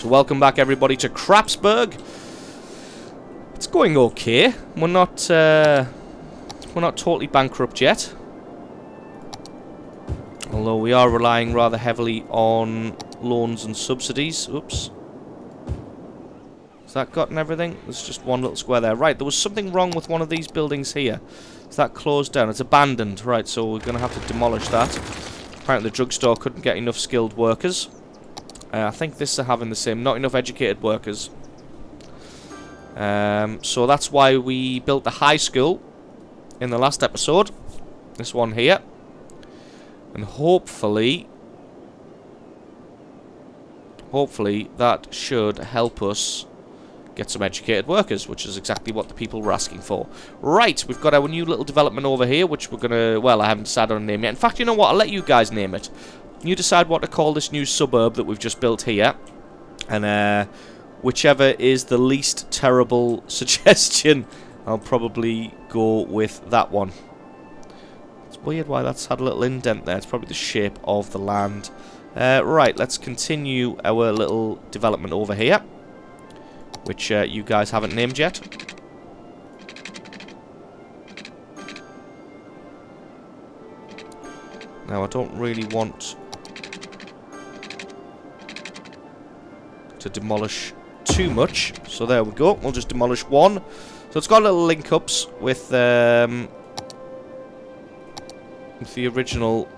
So welcome back everybody to Crapsburg. It's going okay. We're not totally bankrupt yet. Although we are relying rather heavily on loans and subsidies. Oops. Has that gotten everything? There's just one little square there. Right, there was something wrong with one of these buildings here. Is that closed down? It's abandoned. Right, so we're going to have to demolish that. Apparently the drugstore couldn't get enough skilled workers. I think this are having the same. Not enough educated workers. So that's why we built the high school in the last episode. This one here. And hopefully that should help us get some educated workers, which is exactly what the people were asking for. Right, we've got our new little development over here, which we're gonna, well, I haven't decided on a name yet. In fact, you know what, I'll let you guys name it. You decide what to call this new suburb that we've just built here. And whichever is the least terrible suggestion, I'll probably go with that one. It's weird why that's had a little indent there. It's probably the shape of the land. Right, let's continue our little development over here, which you guys haven't named yet. Now, I don't really want to demolish too much, so there we go. We'll just demolish one. So it's got little link-ups with the original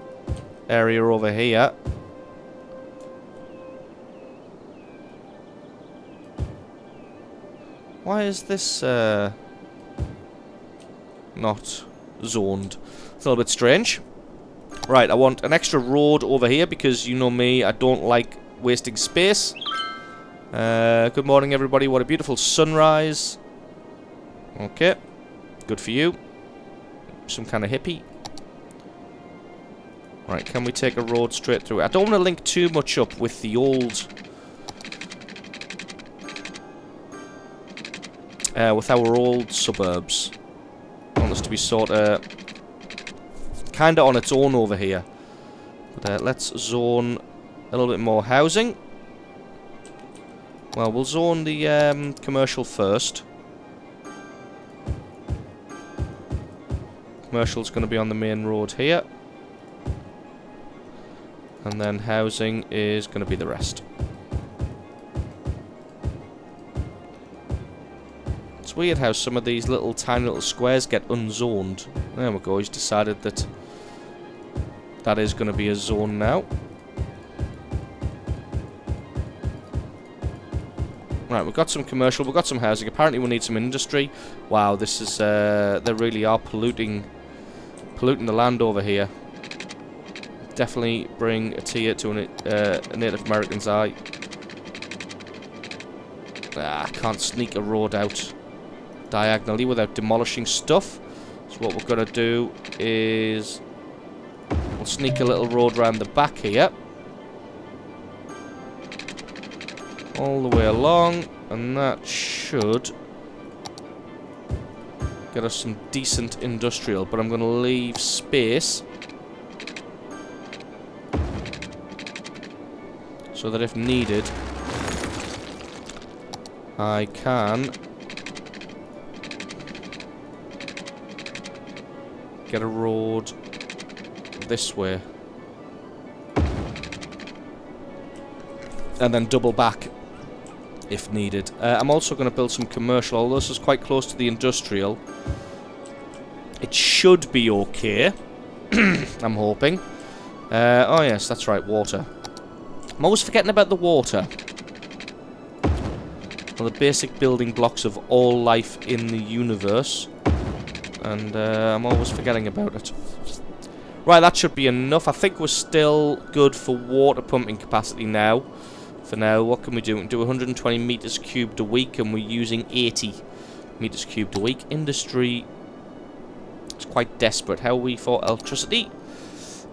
area over here. Why is this not zoned? It's a little bit strange. Right, I want an extra road over here because you know me, I don't like wasting space. Good morning everybody, what a beautiful sunrise. Okay, good for you. Some kind of hippie. Right, can we take a road straight through? I don't want to link too much up with the old... with our old suburbs. I want this to be sort of... kind of on its own over here. But let's zone a little bit more housing. Well, we'll zone the commercial first. Commercial's going to be on the main road here. And then housing is going to be the rest. It's weird how some of these little tiny little squares get unzoned. There we go, he's decided that that is going to be a zone now. Right, we've got some commercial, we've got some housing. Apparently we need some industry. Wow, this is, they really are polluting the land over here. Definitely bring a tear to a Native American's eye. Ah, I can't sneak a road out diagonally without demolishing stuff. So what we're going to do is we'll sneak a little road around the back here. All the way along, and that should get us some decent industrial, but I'm going to leave space so that if needed I can get a road this way and then double back if needed. I'm also going to build some commercial, although this is quite close to the industrial. It should be okay. I'm hoping. Oh yes, that's right, water. I'm always forgetting about the water. Well, the basic building blocks of all life in the universe. And I'm always forgetting about it. Right, that should be enough. I think we're still good for water pumping capacity now. For now, what can we do? We can do 120 meters cubed a week, and we're using 80 meters cubed a week. Industry is quite desperate. How are we for electricity?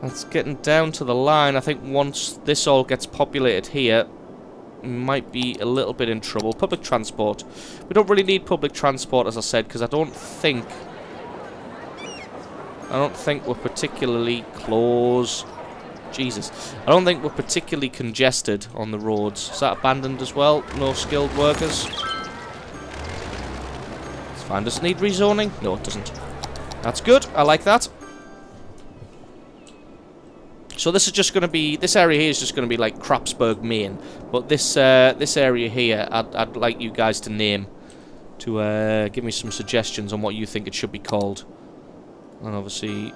That's getting down to the line. I think once this all gets populated here, we might be a little bit in trouble. Public transport. We don't really need public transport, as I said, because I don't think we're particularly close Jesus. I don't think we're particularly congested on the roads. Is that abandoned as well? No skilled workers? Let's find, does it need rezoning? No, it doesn't. That's good. I like that. So this is just going to be, this area here is just going to be like Crapsburg, Maine. But this this area here, I'd like you guys to name, to give me some suggestions on what you think it should be called. And obviously,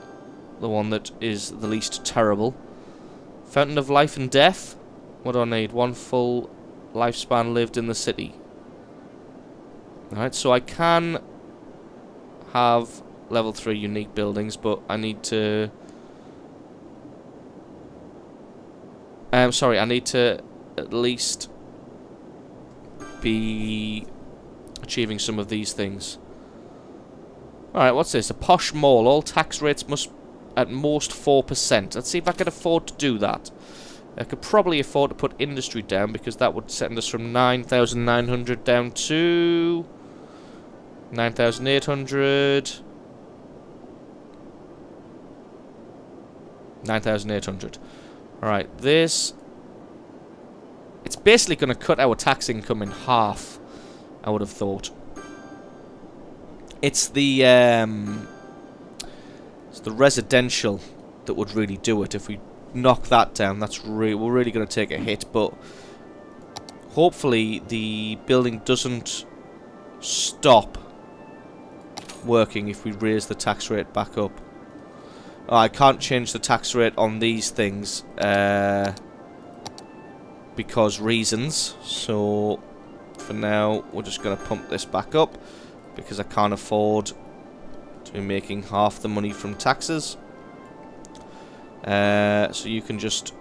the one that is the least terrible. Fountain of Life and Death. What do I need? 1 full lifespan lived in the city. Alright, so I can have level 3 unique buildings, but I need to... sorry, I need to at least be achieving some of these things. Alright, what's this? A posh mall. All tax rates must at most 4%. Let's see if I can afford to do that. I could probably afford to put industry down, because that would send us from 9,900 down to 9,800. 9,800. Alright, this... it's basically going to cut our tax income in half, I would have thought. It's the residential that would really do it. If we knock that down, that's we're really going to take a hit, but hopefully the building doesn't stop working if we raise the tax rate back up. Oh, I can't change the tax rate on these things because reasons. So for now, we're just going to pump this back up because I can't afford to be making half the money from taxes. So you can just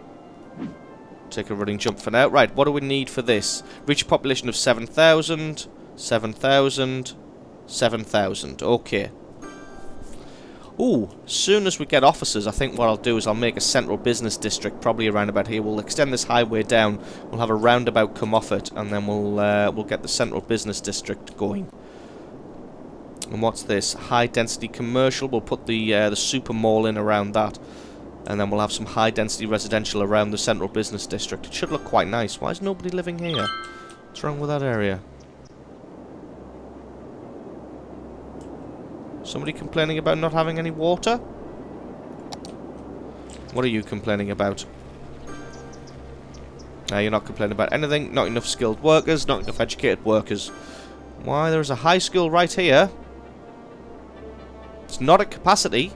take a running jump for now. Right, what do we need for this? Reach a population of 7,000, 7,000, 7,000. Okay. Ooh, as soon as we get officers, I think what I'll do is I'll make a central business district, probably around about here. We'll extend this highway down, we'll have a roundabout come off it, and then we'll get the central business district going. And what's this? High density commercial. We'll put the super mall in around that, and then we'll have some high density residential around the central business district. It should look quite nice. Why is nobody living here? What's wrong with that area? Somebody complaining about not having any water? What are you complaining about? No, you're not complaining about anything. Not enough skilled workers, not enough educated workers. Why, there's a high school right here. It's not at capacity.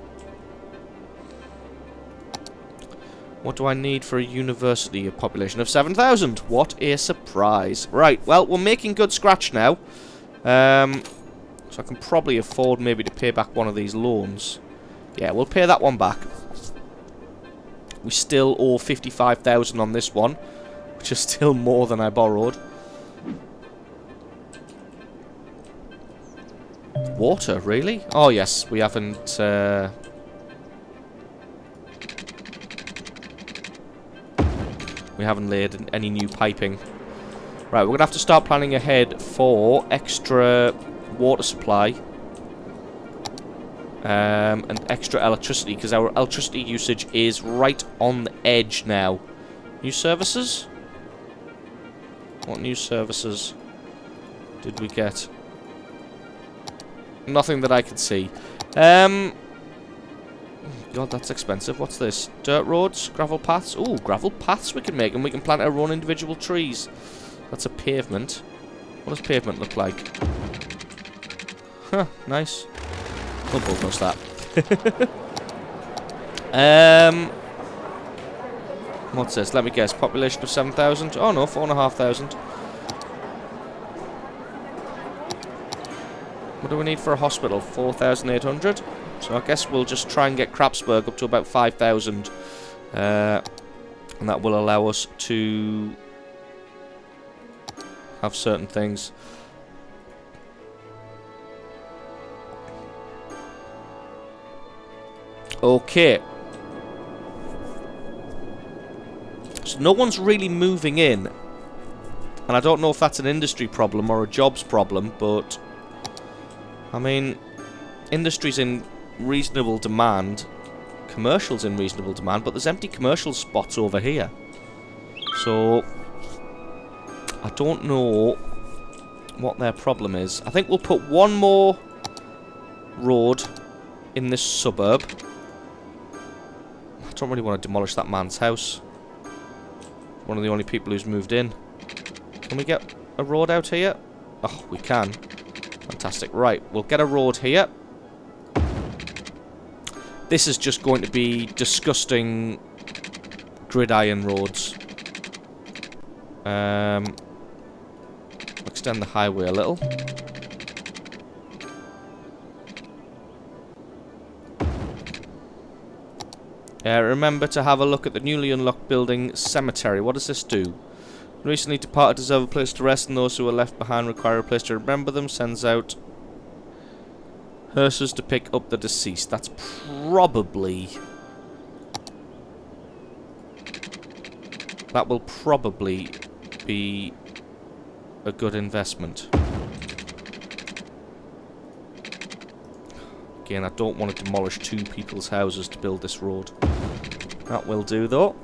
What do I need for a university? A population of 7,000. What a surprise. Right, well, we're making good scratch now. So I can probably afford maybe to pay back one of these loans. Yeah, we'll pay that one back. We still owe 55,000 on this one, which is still more than I borrowed. Water, really? Oh yes, we haven't laid any new piping. Right, we're gonna have to start planning ahead for extra water supply and extra electricity, because our electricity usage is right on the edge now. New services? What new services did we get? Nothing that I can see. God, that's expensive. What's this? Dirt roads? Gravel paths? Ooh, gravel paths we can make, and we can plant our own individual trees. That's a pavement. What does pavement look like? Huh, nice. We'll bulldoze that. What's this? Let me guess. Population of 7,000? Oh no, 4,500. What do we need for a hospital? 4,800. So I guess we'll just try and get Crapsburg up to about 5,000. And that will allow us to have certain things. Okay. So no one's really moving in. And I don't know if that's an industry problem or a jobs problem, but I mean, industry's in reasonable demand commercials in reasonable demand, but there's empty commercial spots over here. So, I don't know what their problem is. I think we'll put one more road in this suburb. I don't really want to demolish that man's house. One of the only people who's moved in. Can we get a road out here? Oh, we can. Fantastic. Right, we'll get a road here. This is just going to be disgusting gridiron roads. Extend the highway a little. Remember to have a look at the newly unlocked building cemetery. What does this do? Recently departed deserve a place to rest, and those who are left behind require a place to remember them. Sends out hearses to pick up the deceased. That's probably... that will probably be a good investment. Again, I don't want to demolish two people's houses to build this road. That will do, though.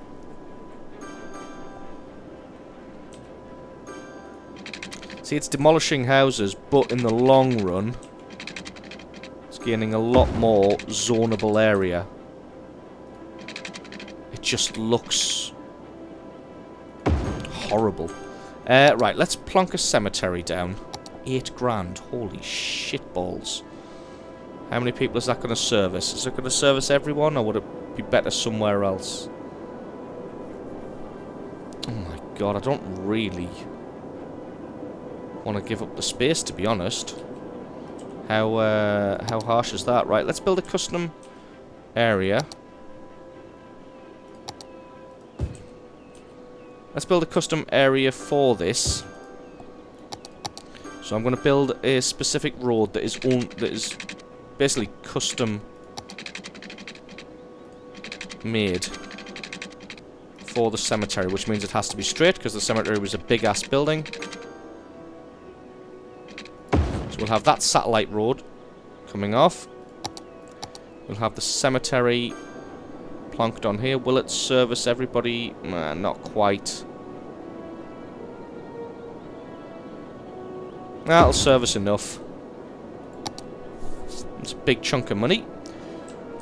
See, it's demolishing houses, but in the long run, it's gaining a lot more zonable area. It just looks horrible. Right, let's plonk a cemetery down. 8 grand. Holy shit balls. How many people is that going to service? Is it going to service everyone, or would it be better somewhere else? Oh my god, I don't really want to give up the space, to be honest. How harsh is that? Right, let's build a custom area. Let's build a custom area for this. So I'm going to build a specific road that is basically custom made for the cemetery, which means it has to be straight because the cemetery was a big ass building. So we'll have that satellite road coming off. We'll have the cemetery plonked on here. Will it service everybody? Not quite. That'll service enough. It's a big chunk of money.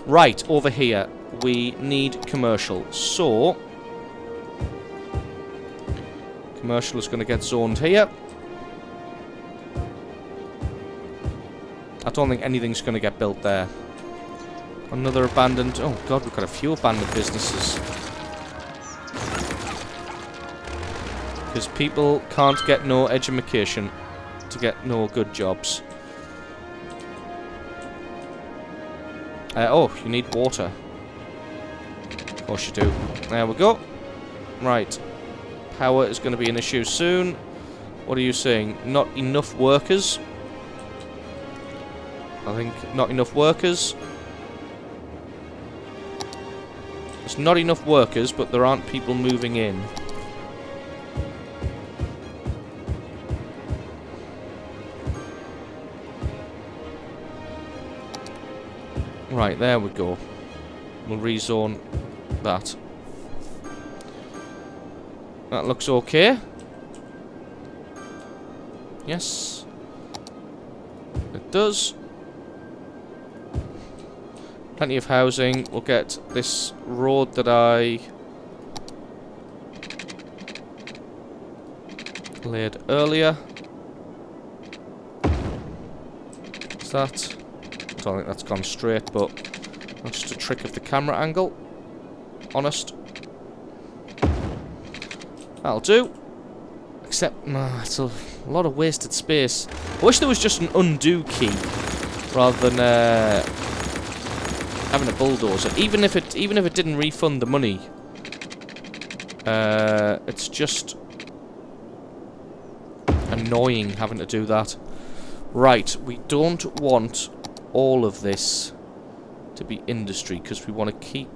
Right, over here we need commercial. So commercial is going to get zoned here. I don't think anything's going to get built there. Another abandoned... oh god, we've got a few abandoned businesses. Because people can't get no education to get no good jobs. Oh, you need water. Of course you do. There we go. Right. Power is going to be an issue soon. What are you saying? Not enough workers? I think not enough workers. There's not enough workers, but there aren't people moving in. Right, there we go. We'll rezone that. That looks okay. Yes. It does. Plenty of housing. We'll get this road that I laid earlier. Is that? I don't think that's gone straight, but that's just a trick of the camera angle. Honest. That'll do. Except, it's a lot of wasted space. I wish there was just an undo key rather than having a bulldozer. Even if it didn't refund the money, it's just annoying having to do that. Right, we don't want all of this to be industry because we want to keep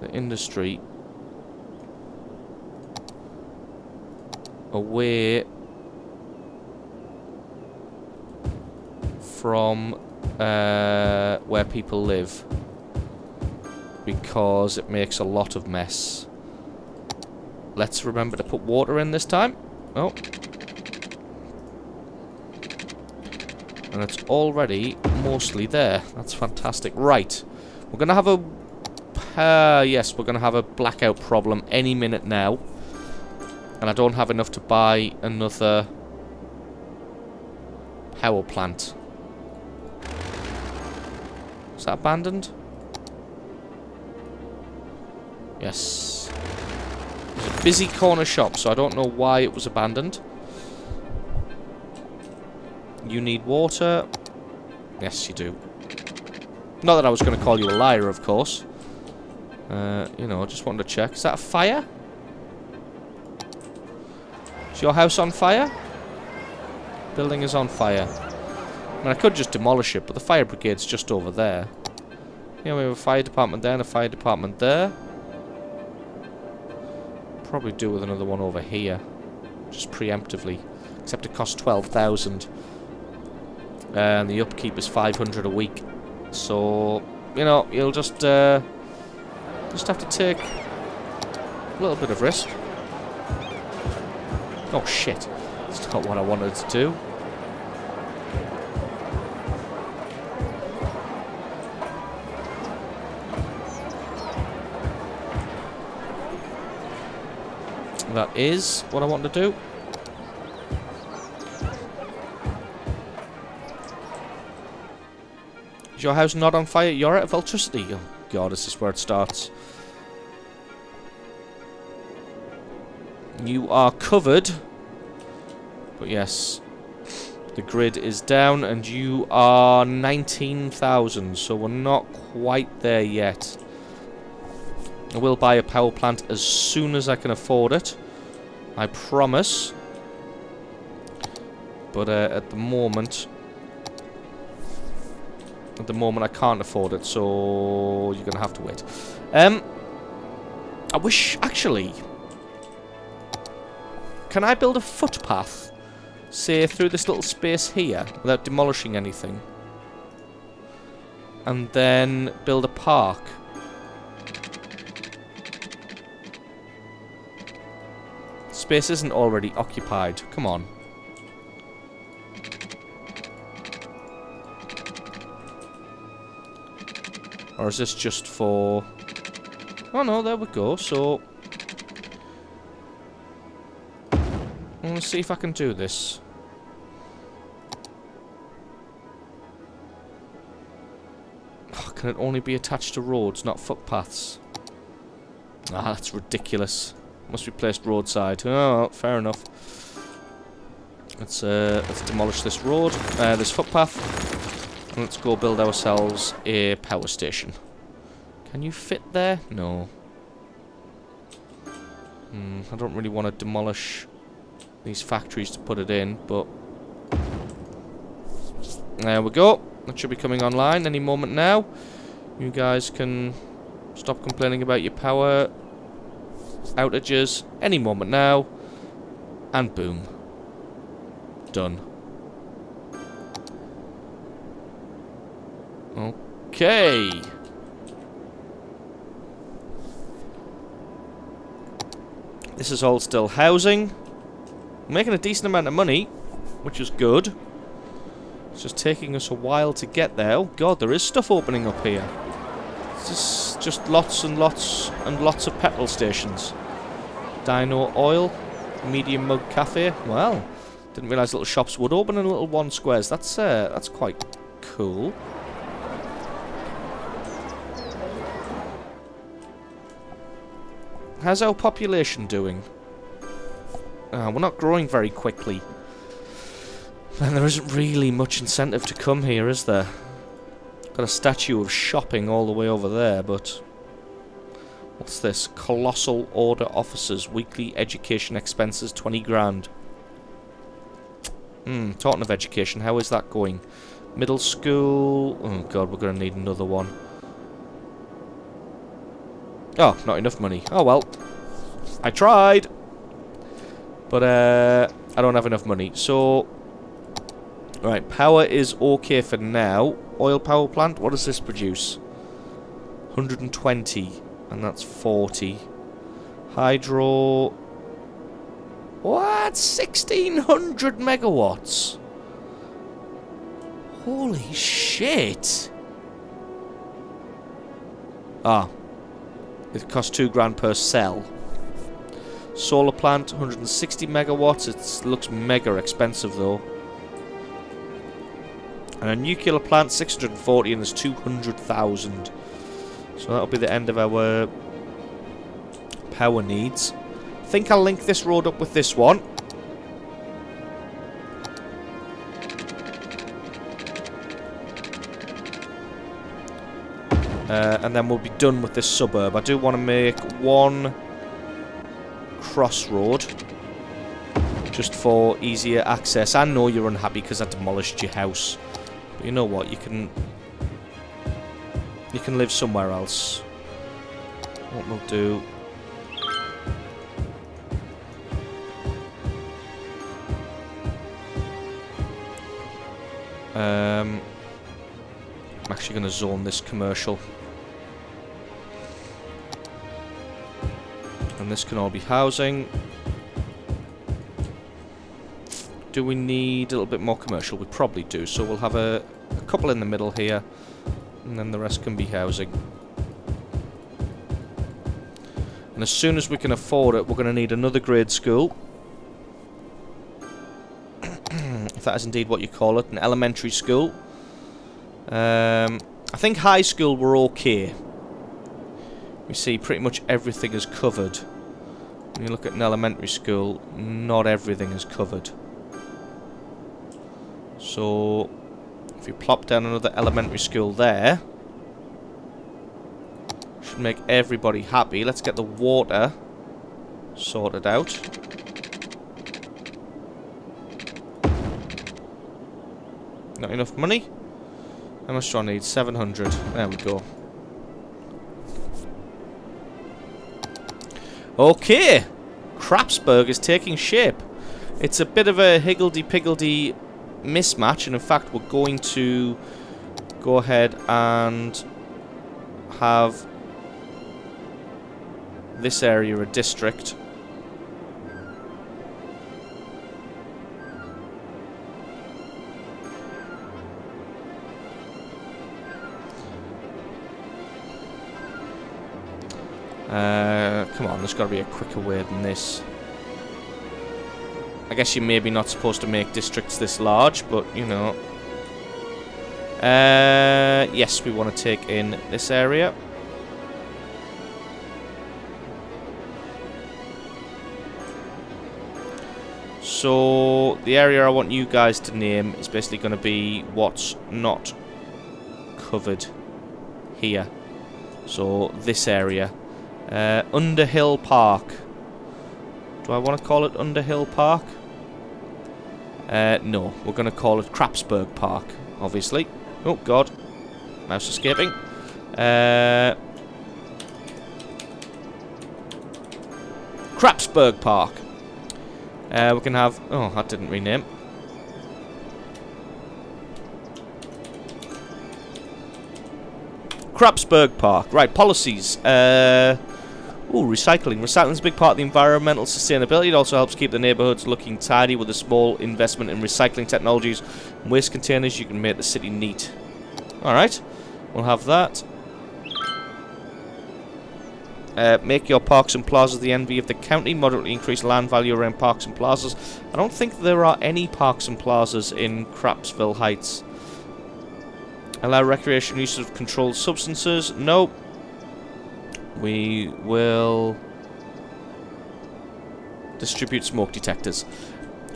the industry away from where people live, because it makes a lot of mess. Let's remember to put water in this time. Oh. And it's already mostly there. That's fantastic. Right. We're going to have a... yes, we're going to have a blackout problem any minute now. And I don't have enough to buy another power plant. Is that abandoned? Yes. It's a busy corner shop, so I don't know why it was abandoned. You need water. Yes, you do. Not that I was going to call you a liar, of course. You know, just wanted to check. Is that a fire? Is your house on fire? Building is on fire. I mean, I could just demolish it, but the fire brigade's just over there. Yeah, we have a fire department there and a fire department there. Probably do with another one over here. Just preemptively. Except it costs 12,000. And the upkeep is 500 a week. So, you know, you'll just have to take a little bit of risk. Oh shit. That's not what I wanted to do. That is what I want to do. Is your house not on fire? You're out of electricity. Oh god, is this where it starts? You are covered. But yes, the grid is down and you are 19,000. So we're not quite there yet. I will buy a power plant as soon as I can afford it. I promise. But at the moment I can't afford it, so you're gonna have to wait. I wish, actually, can I build a footpath, say through this little space here without demolishing anything, and then build a park? Space isn't already occupied. Come on. Or is this just for... Oh no, there we go. So... let's see if I can do this. Oh, can it only be attached to roads, not footpaths? Ah, that's ridiculous. Must be placed roadside. Oh, fair enough. Let's demolish this road, this footpath, and let's go build ourselves a power station. Can you fit there? No. I don't really want to demolish these factories to put it in, but there we go. That should be coming online any moment now. You guys can stop complaining about your power outages any moment now, and boom, done. Okay, this is all still housing. We're making a decent amount of money, which is good. It's just taking us a while to get there. Oh god, there is stuff opening up here. It's just lots and lots and lots of petrol stations. Dino Oil, Medium Mug Cafe. Well, didn't realise little shops would open in little one squares. That's quite cool. How's our population doing? We're not growing very quickly. And there isn't really much incentive to come here, is there? Got a statue of shopping all the way over there, but... What's this? Colossal Order Officers. Weekly education expenses, 20 grand. Talking of education, how is that going? Middle school... Oh god, we're going to need another one. Oh, not enough money. Oh well. I tried! But, I don't have enough money. So... Right, power is okay for now. Oil power plant. What does this produce? 120. And that's 40. Hydro... What? 1600 megawatts? Holy shit! Ah. It costs 2 grand per cell. Solar plant, 160 megawatts. It looks mega expensive though. And a nuclear plant, 640, and there's 200,000. So that'll be the end of our power needs. I think I'll link this road up with this one. And then we'll be done with this suburb. I do want to make one crossroad just for easier access. I know you're unhappy because I demolished your house, but you know what? You can live somewhere else. What we'll do... I'm actually going to zone this commercial. And this can all be housing. Do we need a little bit more commercial? We probably do. So we'll have a couple in the middle here. And then the rest can be housing. And as soon as we can afford it, we're going to need another grade school. If that is indeed what you call it. An elementary school. I think high school we're okay. We see pretty much everything is covered. When you look at an elementary school, not everything is covered. So, if you plop down another elementary school there, should make everybody happy. Let's get the water sorted out. Not enough money? How much do I need? 700. There we go. Okay! Crapsburg is taking shape. It's a bit of a higgledy-piggledy mismatch, and in fact we're going to go ahead and have this area a district. Come on, there's got to be a quicker way than this. I guess you're maybe not supposed to make districts this large, but, you know. Yes, we want to take in this area. So, the area I want you guys to name is basically going to be what's not covered here. So, this area. Underhill Park. Do I want to call it Underhill Park? No, we're going to call it Crapsburg Park, obviously. Oh, God. Mouse escaping. Crapsburg Park. We can have... Oh, that didn't rename. Crapsburg Park. Right, policies. Recycling. Recycling is a big part of the environmental sustainability. It also helps keep the neighbourhoods looking tidy. With a small investment in recycling technologies and waste containers, you can make the city neat. Alright, we'll have that. Make your parks and plazas the envy of the county. Moderately increase land value around parks and plazas. I don't think there are any parks and plazas in Crapsville Heights. Allow recreational use of controlled substances. Nope. We will distribute smoke detectors.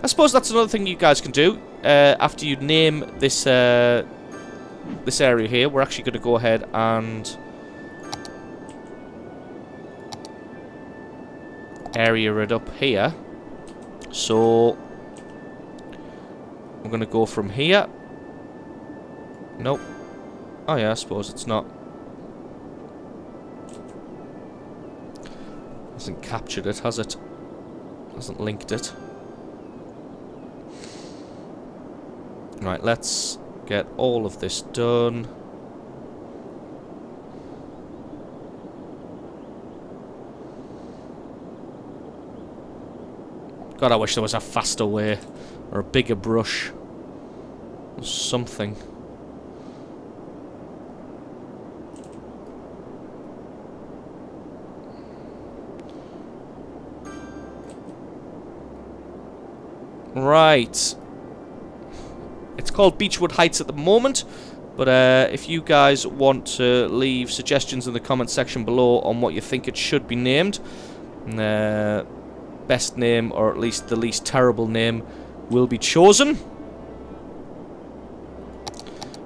I suppose that's another thing you guys can do. After you name this this area here, we're actually going to go ahead and area it up here. So we're going to go from here. Nope. Oh yeah, I suppose it's not. Hasn't captured it, has it? Hasn't linked it. Right, let's get all of this done. God, I wish there was a faster way. Or a bigger brush. Or something. Right. It's called Beechwood Heights at the moment. But if you guys want to leave suggestions in the comment section below on what you think it should be named. Best name, or at least the least terrible name, will be chosen.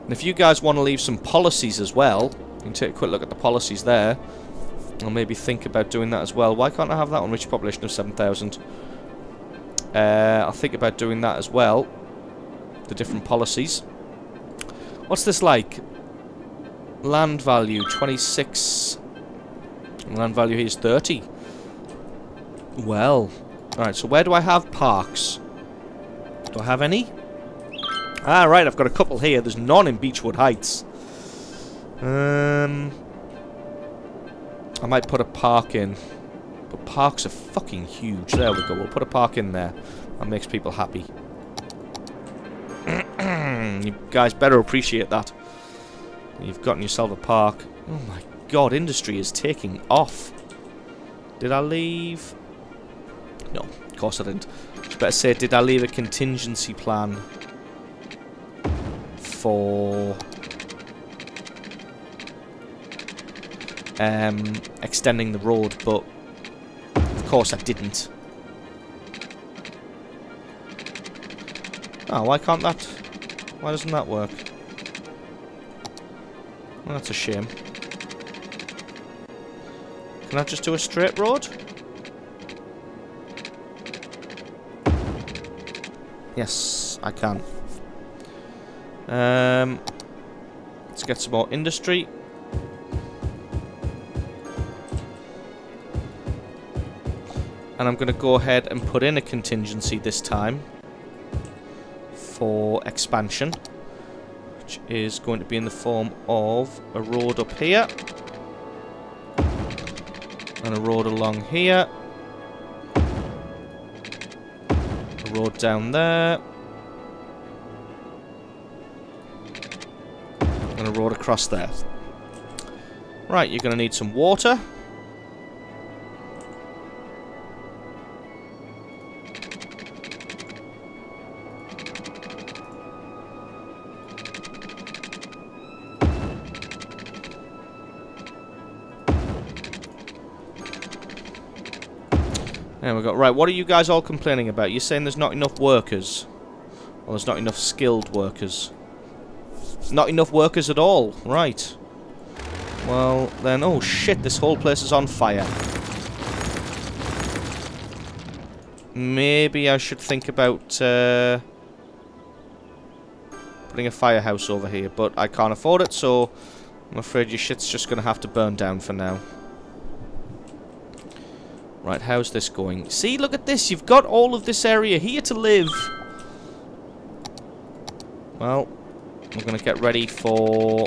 And if you guys want to leave some policies as well, you can take a quick look at the policies there. I'll maybe think about doing that as well. Why can't I have that on reach population of 7,000? I'll think about doing that as well. The different policies. What's this like? Land value 26. Land value here is 30. Well, alright, so where do I have parks? Do I have any? Ah, right, I've got a couple here. There's none in Beechwood Heights. I might put a park in. But parks are fucking huge. There we go. We'll put a park in there. That makes people happy. You guys better appreciate that. You've gotten yourself a park. Oh my god, industry is taking off. Did I leave... No, of course I didn't. Better say, did I leave a contingency plan for extending the road? But of course I didn't. Oh, why can't that? Why doesn't that work? Well, that's a shame. Can I just do a straight road? Yes, I can. Let's get some more industry. And I'm going to go ahead and put in a contingency this time for expansion, which is going to be in the form of a road up here and a road along here. Road down there, and a road across there. Right, you're going to need some water. There we go. Right, what are you guys all complaining about? You're saying there's not enough workers. Well, there's not enough skilled workers. Not enough workers at all. Right. Well, then... Oh, shit, this whole place is on fire. Maybe I should think about putting a firehouse over here, but I can't afford it, so I'm afraid your shit's just going to have to burn down for now. Right, how's this going? See, look at this. You've got all of this area here to live. Well, we're going to get ready for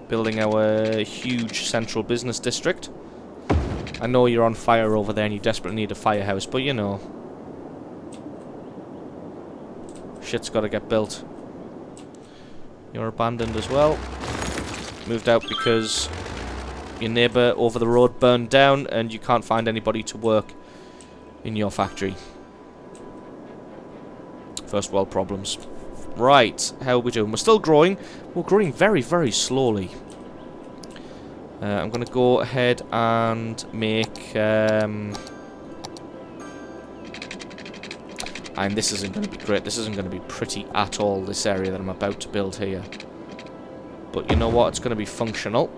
building our huge central business district. I know you're on fire over there and you desperately need a firehouse, but you know. Shit's got to get built. You're abandoned as well. Moved out because your neighbour over the road burned down and you can't find anybody to work in your factory. First world problems. Right, how are we doing? We're still growing. We're growing very, very slowly. I'm going to go ahead and make... and this isn't going to be great. This isn't going to be pretty at all, this area that I'm about to build here. But you know what? It's going to be functional.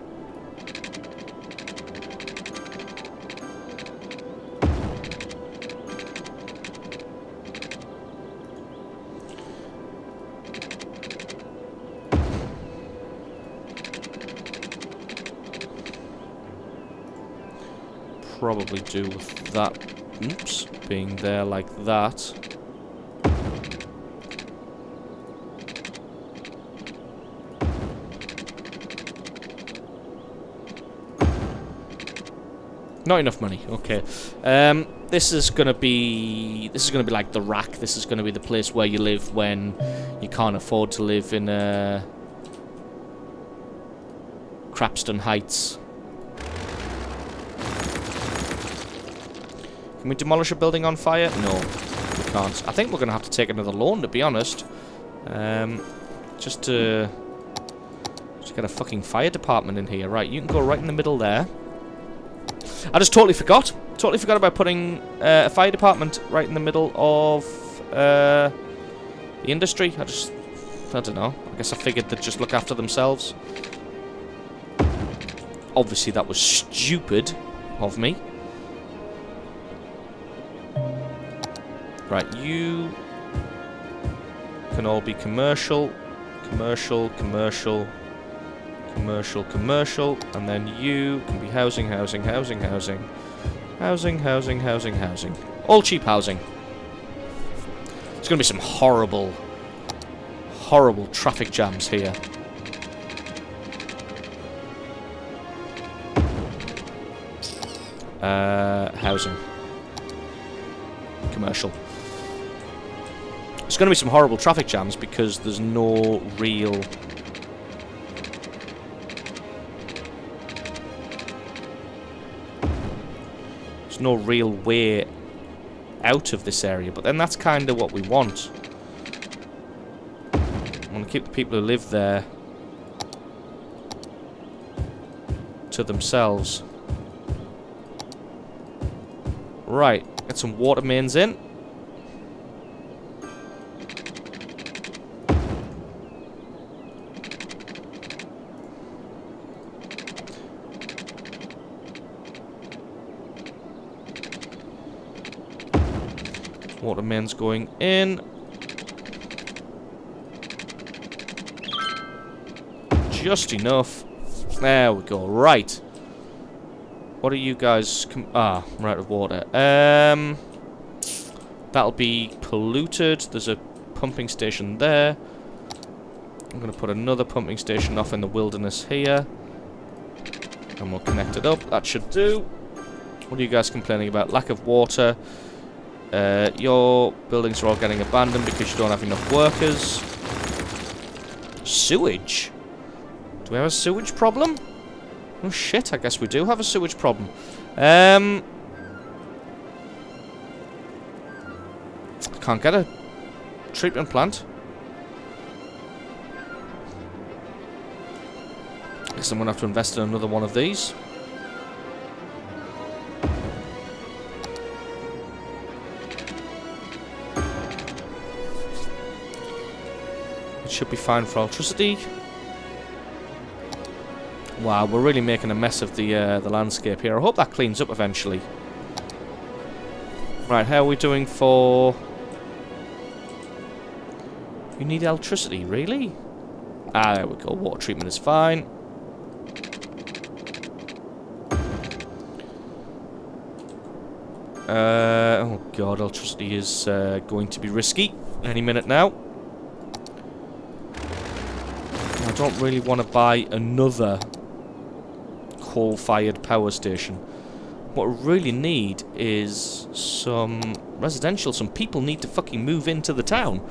Probably do with that, oops, being there like that. Not enough money. Okay. This is gonna be like the rack. This is gonna be the place where you live when you can't afford to live in Crapsburg Heights. Can we demolish a building on fire? No, we can't. I think we're gonna have to take another loan, to be honest. Just to get a fucking fire department in here. Right, you can go right in the middle there. I just totally forgot. Totally forgot about putting a fire department right in the middle of the industry. I don't know. I guess I figured they'd just look after themselves. Obviously, that was stupid of me. Right, you can all be commercial, commercial, commercial, commercial, commercial, and then you can be housing, housing, housing, housing, housing, housing, housing, housing. All cheap housing. There's going to be some horrible, horrible traffic jams here. Housing. Commercial. There's going to be some horrible traffic jams because there's no real... There's no real way out of this area, but then that's kind of what we want. I want to keep the people who live there to themselves. Right, get some water mains in. Water mains going in. Just enough. There we go. Right. What are you guys... we're out of water. That'll be polluted. There's a pumping station there. I'm going to put another pumping station off in the wilderness here. And we'll connect it up. That should do. What are you guys complaining about? Lack of water. Your buildings are all getting abandoned because you don't have enough workers. Sewage? Do we have a sewage problem? Oh shit, I guess we do have a sewage problem. Can't get a treatment plant. Guess I'm gonna have to invest in another one of these. It should be fine for electricity. Wow, we're really making a mess of the landscape here. I hope that cleans up eventually. Right, how are we doing for... You need electricity, really? Ah, there we go. Water treatment is fine. Oh god, electricity is going to be risky any minute now. I don't really want to buy another coal-fired power station. What we really need is some residential. Some people need to fucking move into the town.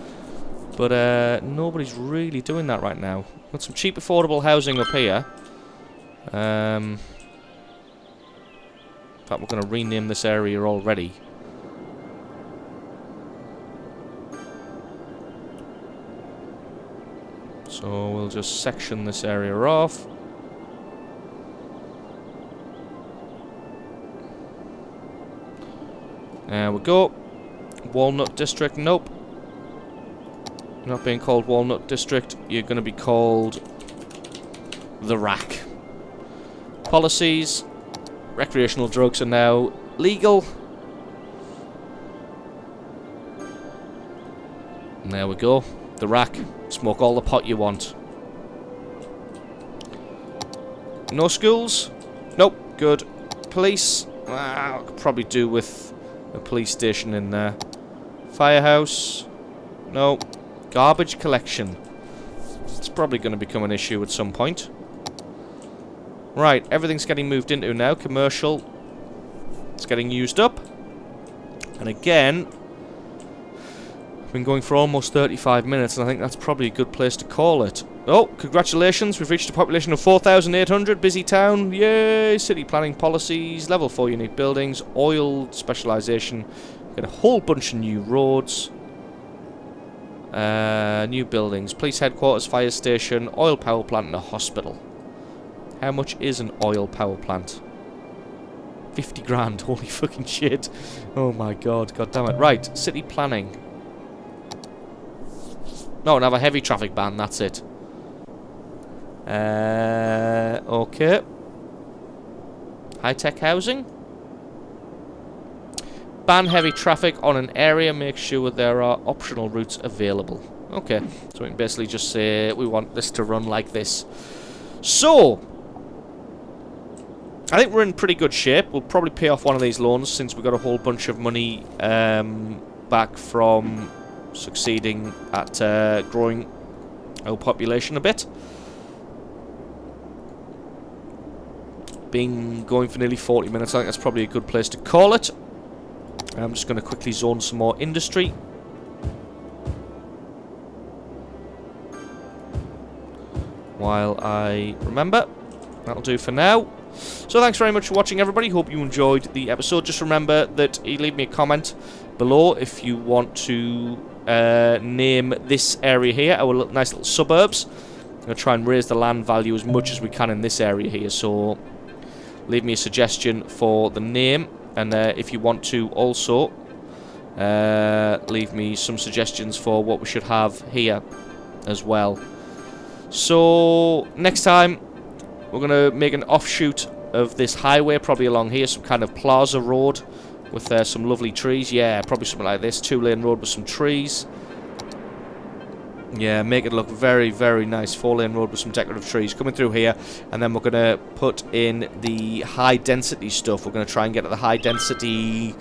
But nobody's really doing that right now. Got some cheap, affordable housing up here. In fact, we're going to rename this area already. So we'll just section this area off. There we go. Walnut District, nope. You're not being called Walnut District. You're going to be called The Rack. Policies. Recreational drugs are now legal. And there we go. The Rack. Smoke all the pot you want. No schools? Nope. Good. Police? I could probably do with a police station in there. Firehouse? No. Garbage collection. It's probably going to become an issue at some point. Right, everything's getting moved into now. Commercial. It's getting used up. And again, I've been going for almost 35 minutes, and I think that's probably a good place to call it. Oh, congratulations, we've reached a population of 4,800, busy town, yay, city planning policies, level 4 unique buildings, oil specialisation, got a whole bunch of new roads, new buildings, police headquarters, fire station, oil power plant and a hospital. How much is an oil power plant? 50 grand, holy fucking shit. Oh my god, god damn it. Right, city planning. No, and have a heavy traffic ban, that's it. Okay. High-tech housing. Ban heavy traffic on an area, make sure there are optional routes available. Okay, so we can basically just say we want this to run like this. So, I think we're in pretty good shape. We'll probably pay off one of these loans since we got a whole bunch of money back from succeeding at growing our population a bit. Been going for nearly 40 minutes. I think that's probably a good place to call it. I'm just going to quickly zone some more industry. While I remember. That'll do for now. So thanks very much for watching, everybody. Hope you enjoyed the episode. Just remember that you leave me a comment below if you want to name this area here our nice little suburbs. I'm going to try and raise the land value as much as we can in this area here. So leave me a suggestion for the name. And if you want to also leave me some suggestions for what we should have here as well. So next time we're going to make an offshoot of this highway, probably along here, some kind of plaza road with some lovely trees. Yeah, probably something like this, 2-lane road with some trees. Yeah, make it look very, very nice. 4-lane road with some decorative trees coming through here. And then we're going to put in the high-density stuff. We're going to try and get to the high-density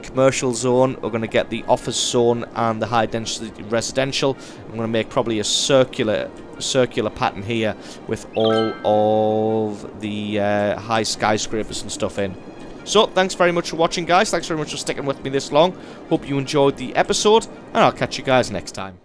commercial zone. We're going to get the office zone and the high-density residential. I'm going to make probably a circular pattern here with all of the high skyscrapers and stuff in. So, thanks very much for watching, guys. Thanks very much for sticking with me this long. Hope you enjoyed the episode, and I'll catch you guys next time.